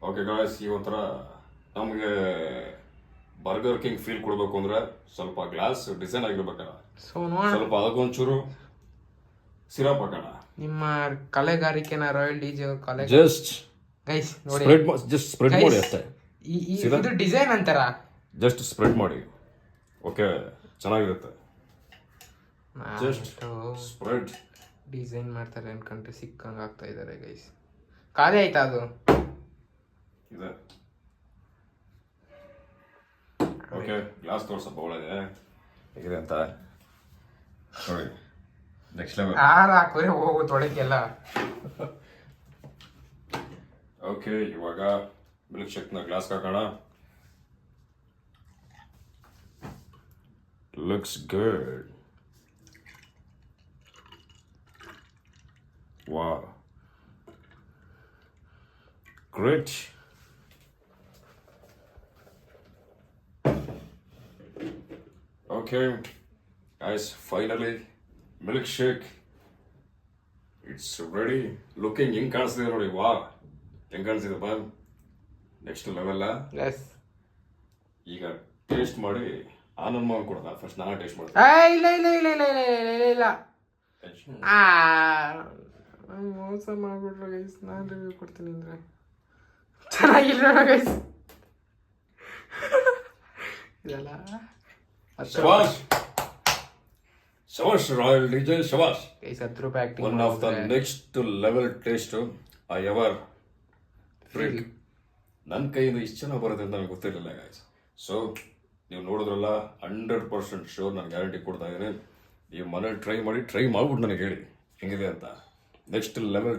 Okay guys, ಈ ಒಂಥರ ನಮಗೆ ಬರ್ಗರ್ ಕಿಂಗ್ ಫೀಲ್ ಕೊಡಬೇಕು ಅಂದ್ರೆ ಸ್ವಲ್ಪ ಗ್ಲಾಸ್ ಡಿಸೈನ್ ಆಗಿರ್ಬೇಕಲ್ಲ. ಸೊ ನೋಡ ಸ್ವಲ್ಪ ಅದಕ್ಕೊಂಚೂರು ಸಿರಪ್ ಹಾಕೋಣ. ನಿಮ್ಮ ಕಲೆಗಾರಿಕೆನ ರಾಯಲ್ ಡಿಜೆ ಕಲೆ ಜಸ್ಟ್ ಗೈಸ್ ನೋಡಿ, ಜಸ್ಟ್ ಸ್ಪ್ರೆಡ್ ಮಾಡಿ ಅಷ್ಟೇ. ಇದು ಡಿಸೈನ್ ಅಂತಾರ, ಜಸ್ಟ್ ಸ್ಪ್ರೆಡ್ ಮಾಡಿ. ಓಕೆ, ಚೆನ್ನಾಗಿರುತ್ತೆ. ಜಸ್ಟ್ ಸ್ಪ್ರೆಡ್ ಡಿಸೈನ್ ಮಾಡ್ತಾರೆ ಅನ್ಕೊಂಡ್ರೆ ಸಿಕ್ಕಂಗೆ ಆಗ್ತಾ ಇದ್ದಾರೆ ಗೈಸ್. ಖಾಲಿ ಆಯ್ತಾ ಅದು? ಇದೆ. ಓಕೆ, ಗ್ಲಾಸ್ ತೋರ್ಸಪ್ಪ ಒಳಗೆ ಹೇಗಿದೆ ಅಂತ ನೋಡಿ. Next level. ಹಾಕೋರೆ ಹೋಗು ತೊಳಕೆಲ್ಲ. ಓಕೆ, ಇವಾಗ ಮಿಲ್ಕ್ ಶೇಕ್ನ ಗ್ಲಾಸ್ ಹಾಕೋಣ. Looks good. Wow. Great. Okay, guys, finally, milkshake. It's ready. Looking in ಕಾಣಿಸ್ತಿದೆ ನೋಡಿ. ವಾ, ಹೆಂಗ್ ಕಾಣಿಸ್ತಿದೆಪ್ಪ, ನೆಕ್ಸ್ಟ್ ಲೆವೆಲ್. ಎಸ್, ಈಗ ಟೇಸ್ಟ್ ಮಾಡಿ ಆನಂದ್ ಮಾವನ್ ಕೊಡೋಣ. ಫಸ್ಟ್ ನಾನು ಟೇಸ್ಟ್ ಮಾಡ್ತೀನಿ. ಇಲ್ಲ ಇಲ್ಲ ಇಲ್ಲ ಇಲ್ಲ ಇಲ್ಲ ಇಲ್ಲ ಇಲ್ಲ ಮೋಸ ಮಾಡ್ಬಿಟ್ರು ಗೈಸ್. ನಾನು ರಿವ್ಯೂ ಕೊಡ್ತೀನಿ ಅಂದ್ರೆ ಚೆನ್ನಾಗಿಲ್ಲ ಗೈಸ್. ಇದೆಲ್ಲ ಶಬಾಷ್ ಶಬಾಷ್ ರಾಯಲ್ ಡಿಜೆ ಶಬಾಷ್. ಗೈಸ್ 10 ರೂಪಾಯಿ acting. One of the next level taste I ever feel. ನನ್ನ ಕೈಯಿಂದ ಇಷ್ಟು ಚೆನ್ನಾಗಿ ಬರುತ್ತೆ ಅಂತ ನನಗೆ ಗೊತ್ತಿರಲಿಲ್ಲ ಗೈಸ್. ಸೊ ನೀವು ನೋಡಿದ್ರಲ್ಲ, 100% ಶೋರ್ ನಾನು ಗ್ಯಾರಂಟಿ ಕೊಡ್ತಾ ಇದ್ದೀನಿ. ನೀವು ಮನೇಲಿ ಟ್ರೈ ಮಾಡಿಬಿಟ್ಟು ನನಗೆ ಹೇಳಿ ಹೆಂಗಿದೆ ಅಂತ. Next level